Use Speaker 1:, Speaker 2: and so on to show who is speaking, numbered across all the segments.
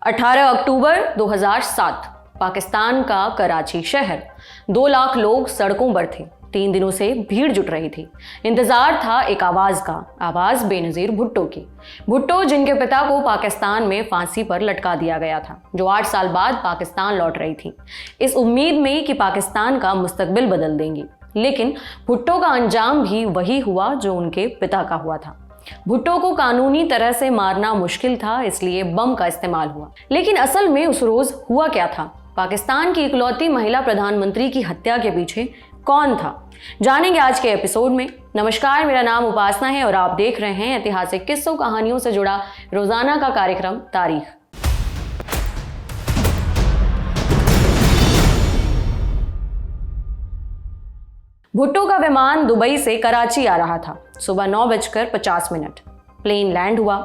Speaker 1: 18 अक्टूबर 2007 पाकिस्तान का कराची शहर। 2 लाख लोग सड़कों पर थे। 3 दिनों से भीड़ जुट रही थी। इंतजार था एक आवाज का, आवाज बेनजीर भुट्टो की। भुट्टो जिनके पिता को पाकिस्तान में फांसी पर लटका दिया गया था, जो 8 साल बाद पाकिस्तान लौट रही थी, इस उम्मीद में कि पाकिस्तान का मुस्तकबिल बदल देंगी। लेकिन भुट्टो का अंजाम भी वही हुआ जो उनके पिता का हुआ था। भुट्टो को कानूनी तरह से मारना मुश्किल था, इसलिए बम का इस्तेमाल हुआ। लेकिन असल में उस रोज हुआ क्या था? पाकिस्तान की इकलौती महिला प्रधानमंत्री की हत्या के पीछे कौन था, जानेंगे आज के एपिसोड में। नमस्कार, मेरा नाम उपासना है और आप देख रहे हैं ऐतिहासिक किस्सों कहानियों से जुड़ा रोजाना का कार्यक्रम तारीख। भुट्टो का विमान दुबई से कराची आ रहा था। सुबह 9:50 प्लेन लैंड हुआ।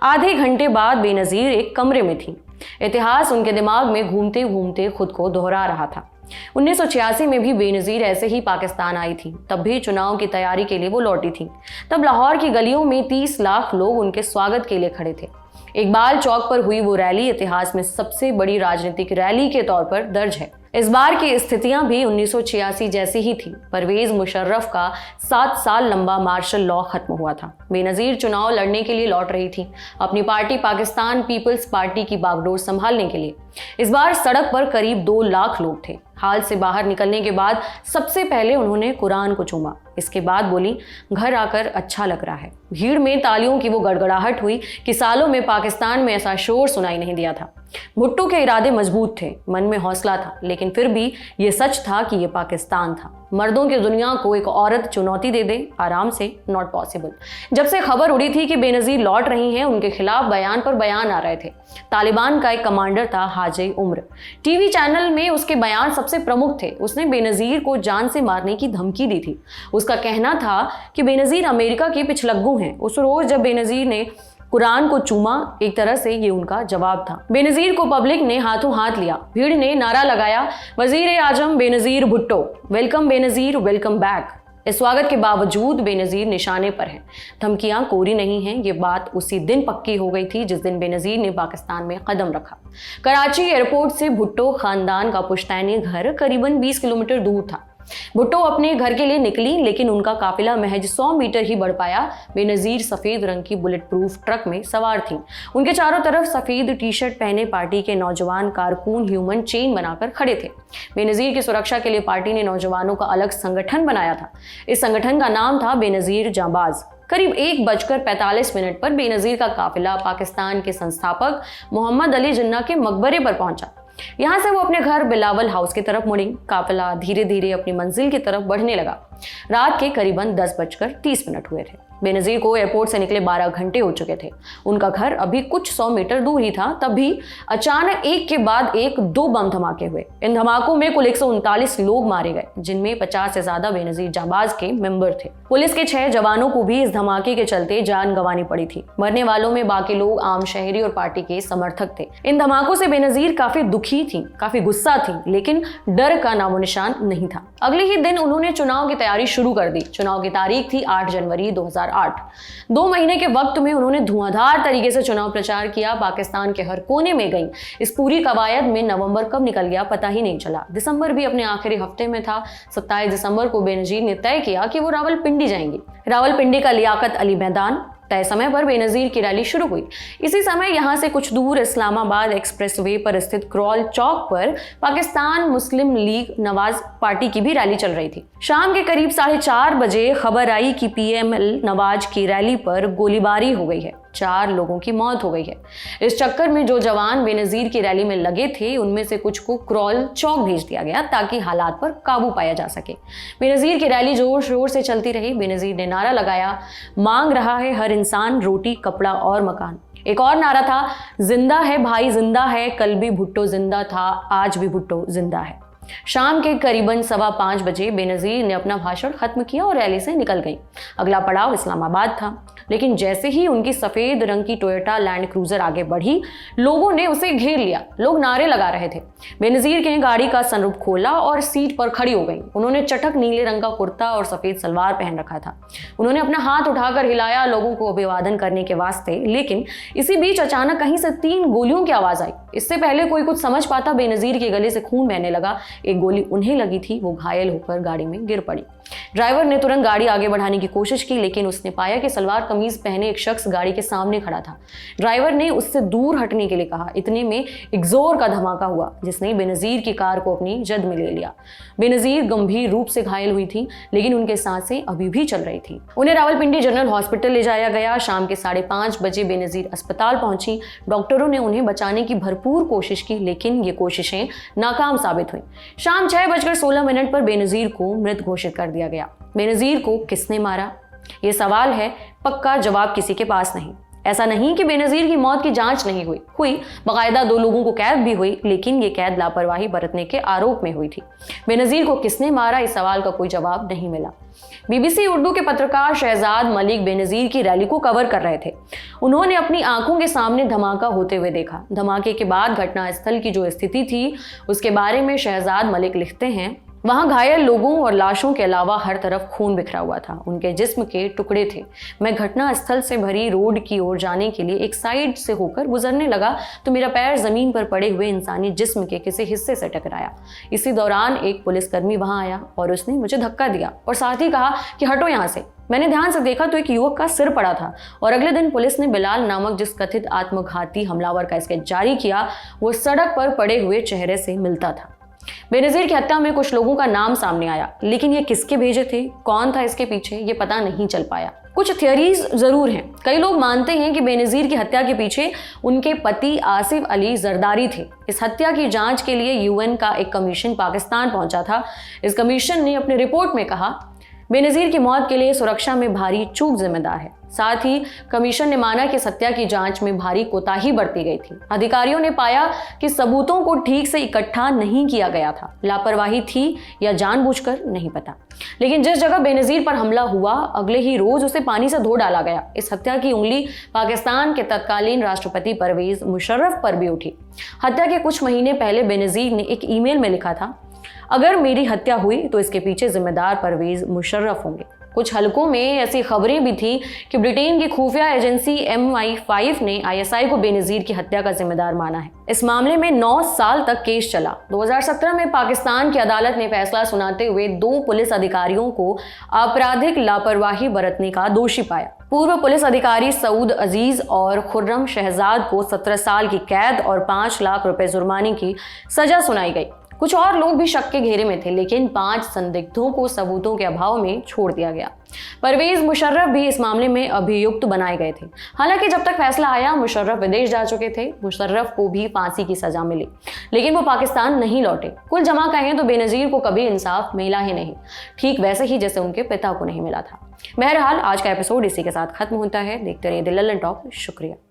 Speaker 1: आधे घंटे बाद बेनजीर एक कमरे में थी। इतिहास उनके दिमाग में घूमते घूमते खुद को दोहरा रहा था। 1986 में भी बेनजीर ऐसे ही पाकिस्तान आई थी। तब भी चुनाव की तैयारी के लिए वो लौटी थी। तब लाहौर की गलियों में 30 लाख लोग उनके स्वागत के लिए खड़े थे। इकबाल चौक पर हुई वो रैली इतिहास में सबसे बड़ी राजनीतिक रैली के तौर पर दर्ज है। इस बार की स्थितियां भी 1986 जैसी ही थी। परवेज मुशर्रफ का 7 साल लंबा मार्शल लॉ खत्म हुआ था। बेनजीर चुनाव लड़ने के लिए लौट रही थी, अपनी पार्टी पाकिस्तान पीपल्स पार्टी की बागडोर संभालने के लिए। इस बार सड़क पर करीब 2 लाख लोग थे। हाल से बाहर निकलने के बाद सबसे पहले उन्होंने कुरान को चूमा। इसके बाद बोली, घर आकर अच्छा लग रहा है। भीड़ में तालियों की वो गड़गड़ाहट हुई कि सालों में पाकिस्तान में ऐसा शोर सुनाई नहीं दिया था। भुट्टो के इरादे मजबूत थे, मन में हौसला था, लेकिन फिर भी ये सच था कि ये पाकिस्तान था। मर्दों की दुनिया को एक औरत चुनौती दे दे, आराम से नॉट पॉसिबल। जब से खबर उड़ी थी कि बेनजीर लौट रही हैं, उनके खिलाफ बयान पर बयान आ रहे थे। तालिबान का एक कमांडर था हाजी उम्र। टीवी चैनल में उसके बयान सबसे प्रमुख थे। उसने बेनजीर को जान से मारने की धमकी दी थी। उसका कहना था कि बेनजीर अमेरिका के पिछलग्गू हैं। उस रोज जब बेनजीर ने कुरान को चूमा, एक तरह से ये उनका जवाब था। बेनजीर को पब्लिक ने हाथों हाथ लिया। भीड़ ने नारा लगाया, वजीर आजम Benazir Bhutto, welcome Benazir, welcome back. इस स्वागत के बावजूद बेनजीर निशाने पर हैं। धमकियां कोरी नहीं हैं। ये बात उसी दिन पक्की हो गई थी जिस दिन बेनजीर ने पाकिस्तान में कदम रखा। कराची एयरपोर्ट से भुट्टो खानदान का पुश्तैनी घर करीबन 20 किलोमीटर दूर था। भुट्टो अपने घर के लिए निकली, लेकिन उनका काफिला महज 100 मीटर ही बढ़ पाया। बेनजीर सफेद रंग की बुलेट प्रूफ ट्रक में सवार थी। उनके चारों तरफ सफेद टी शर्ट पहने पार्टी के नौजवान कारकुन ह्यूमन चेन बनाकर खड़े थे। बेनजीर की सुरक्षा के लिए पार्टी ने नौजवानों का अलग संगठन बनाया था। इस संगठन का नाम था बेनजीर जांबाज। करीब 1:45 पर बेनजीर का काफिला पाकिस्तान के संस्थापक मोहम्मद अली जिन्ना के मकबरे पर पहुंचा। यहां से वो अपने घर बिलावल हाउस की तरफ मुड़ी। काफिला धीरे धीरे अपनी मंजिल की तरफ बढ़ने लगा। रात के करीबन 10:30 हुए थे। बेनजीर को एयरपोर्ट से निकले 12 घंटे हो चुके थे। उनका घर अभी कुछ 100 मीटर दूर ही था। तभी अचानक एक के बाद एक 2 बम धमाके हुए। इन धमाकों में कुल 139 लोग मारे गए, जिनमें 50 से ज्यादा बेनजीर जांबाज के मेंबर थे। पुलिस के 6 जवानों को भी इस धमाके के चलते जान गंवानी पड़ी थी। मरने वालों में बाकी लोग आम शहरी और पार्टी के समर्थक थे। इन धमाकों से बेनजीर काफी दुखी थी, काफी गुस्सा थी, लेकिन डर का नामो निशान नहीं था। अगले ही दिन उन्होंने चुनाव की तैयारी शुरू कर दी। चुनाव की तारीख थी 8 जनवरी 2008। 2 महीने के वक्त में उन्होंने धुआंधार तरीके से चुनाव प्रचार किया। पाकिस्तान के हर कोने में गई। इस पूरी कवायद में नवंबर कब निकल गया पता ही नहीं चला। दिसंबर भी अपने आखिरी हफ्ते में था। 27 दिसंबर को बेनजीर ने तय किया कि वो रावलपिंडी जाएंगी। रावलपिंडी का लियाकत अली मैदान। तय समय पर बेनजीर की रैली शुरू हुई। इसी समय यहां से कुछ दूर इस्लामाबाद एक्सप्रेसवे पर स्थित क्रॉल चौक पर पाकिस्तान मुस्लिम लीग नवाज पार्टी की भी रैली चल रही थी। शाम के करीब 4:30 बजे खबर आई कि पीएमएल नवाज की रैली पर गोलीबारी हो गई है। 4 लोगों की मौत हो गई है। इस चक्कर में जो जवान बेनजीर की रैली में लगे थे, उनमें से कुछ को क्रॉल चौक भेज दिया गया ताकि हालात पर काबू पाया जा सके। बेनजीर की रैली जोर शोर से चलती रही। बेनजीर ने नारा लगाया, मांग रहा है हर इंसान रोटी, कपड़ा और मकान। एक और नारा था, जिंदा है भाई जिंदा है, कल भी भुट्टो जिंदा था, आज भी भुट्टो जिंदा है। शाम के करीबन 5:15 बजे बेनजीर ने अपना भाषण खत्म किया और रैली से निकल गई। अगला पड़ाव इस्लामाबाद था, लेकिन जैसे ही उनकी सफेद रंग की टोयोटा लैंड क्रूजर आगे बढ़ी, लोगों ने उसे घेर लिया। लोग नारे लगा रहे थे। बेनजीर ने गाड़ी का सनरूफ खोला और सीट पर खड़ी हो गई। उन्होंने चटक नीले रंग का कुर्ता और सफेद सलवार पहन रखा था। उन्होंने अपना हाथ उठाकर हिलाया लोगों को अभिवादन करने के वास्ते, लेकिन इसी बीच अचानक कहीं से 3 गोलियों की आवाज आई। इससे पहले कोई कुछ समझ पाता, बेनजीर के गले से खून बहने लगा। एक गोली उन्हें लगी थी, वो घायल होकर गाड़ी में गिर पड़ी। ड्राइवर ने तुरंत गाड़ी आगे बढ़ाने की कोशिश की, लेकिन उसने पाया कि सलवार कमीज पहने एक शख्स गाड़ी के सामने खड़ा था। ड्राइवर ने उससे दूर हटने के लिए कहा। इतने में एक जोर का धमाका हुआ, जिसने बेनजीर की कार को अपनी जद में ले लिया। बेनजीर गंभीर रूप से घायल हुई थी, लेकिन उनके सांसें अभी भी चल रही थी। उन्हें रावलपिंडी जनरल हॉस्पिटल ले जाया गया। शाम के 5:30 बजे बेनजीर अस्पताल पहुंची। डॉक्टरों ने उन्हें बचाने की भरपूर कोशिश की, लेकिन ये कोशिशें नाकाम साबित हुई। शाम 6:16 पर बेनजीर को मृत घोषित कर दिया गया। बेनजीर को किसने मारा, ये सवाल है, पक्का जवाब किसी के पास नहीं। ऐसा नहीं कि बेनजीर की मौत की जांच नहीं हुई, बाकायदा 2 लोगों को कैद भी हुई, लेकिन ये कैद लापरवाही बरतने के आरोप में हुई थी। बेनजीर को किसने मारा, इस सवाल का कोई जवाब नहीं मिला। बीबीसी उर्दू के पत्रकार शहजाद मलिक बेनजीर की रैली को कवर कर रहे थे। उन्होंने अपनी आंखों के सामने धमाका होते हुए देखा। धमाके के बाद घटनास्थल की जो स्थिति थी, उसके बारे में शहजाद मलिक लिखते हैं, वहां घायल लोगों और लाशों के अलावा हर तरफ खून बिखरा हुआ था। उनके जिस्म के टुकड़े थे। मैं घटनास्थल से भरी रोड की ओर जाने के लिए एक साइड से होकर गुजरने लगा तो मेरा पैर जमीन पर पड़े हुए इंसानी जिस्म के किसी हिस्से से टकराया। इसी दौरान एक पुलिसकर्मी वहां आया और उसने मुझे धक्का दिया और साथ ही कहा कि हटो यहाँ से। मैंने ध्यान से देखा तो एक युवक का सिर पड़ा था और अगले दिन पुलिस ने बिलाल नामक जिस कथित आत्मघाती हमलावर का स्केच जारी किया, वो सड़क पर पड़े हुए चेहरे से मिलता था। बेनजीर की हत्या में कुछ लोगों का नाम सामने आया, लेकिन ये किसके भेजे थे, कौन था इसके पीछे, ये पता नहीं चल पाया। कुछ थियरीज जरूर हैं। कई लोग मानते हैं कि बेनजीर की हत्या के पीछे उनके पति आसिफ अली जरदारी थे। इस हत्या की जांच के लिए यूएन का एक कमीशन पाकिस्तान पहुंचा था। इस कमीशन ने अपनी रिपोर्ट में कहा, बेनजीर की मौत के लिए सुरक्षा में भारी चूक जिम्मेदार है। साथ ही कमीशन ने माना कि हत्या की जांच में भारी कोताही बरती गई थी। अधिकारियों ने पाया कि सबूतों को ठीक से इकट्ठा नहीं किया गया था। लापरवाही थी या जानबूझकर, नहीं पता, लेकिन जिस जगह बेनजीर पर हमला हुआ, अगले ही रोज उसे पानी से धो डाला गया। इस हत्या की उंगली पाकिस्तान के तत्कालीन राष्ट्रपति परवेज मुशर्रफ पर भी उठी। हत्या के कुछ महीने पहले बेनजीर ने एक ईमेल में लिखा था, अगर मेरी हत्या हुई तो इसके पीछे जिम्मेदार परवेज मुशर्रफ होंगे। कुछ हलकों में ऐसी खबरें भी थी कि ब्रिटेन की खुफिया एजेंसी MI5 ने ISI को बेनजीर की हत्या का जिम्मेदार माना है। इस मामले में 9 साल तक केस चला। 2017 में पाकिस्तान की अदालत ने फैसला सुनाते हुए 2 पुलिस अधिकारियों को आपराधिक लापरवाही बरतने का दोषी पाया। पूर्व पुलिस अधिकारी सऊद अजीज और खुर्रम शहजाद को 17 साल की कैद और 5 लाख रुपए जुर्माने की सजा सुनाई गई। कुछ और लोग भी शक के घेरे में थे, लेकिन 5 संदिग्धों को सबूतों के अभाव में छोड़ दिया गया। परवेज मुशर्रफ भी इस मामले में अभियुक्त बनाए गए थे। हालांकि जब तक फैसला आया, मुशर्रफ विदेश जा चुके थे। मुशर्रफ को भी फांसी की सजा मिली, लेकिन वो पाकिस्तान नहीं लौटे। कुल जमा कहें तो बेनजीर को कभी इंसाफ मिला ही नहीं, ठीक वैसे ही जैसे उनके पिता को नहीं मिला था। बहरहाल आज का एपिसोड इसी के साथ खत्म होता है। देखते रहिए द लल्लन टॉक। शुक्रिया।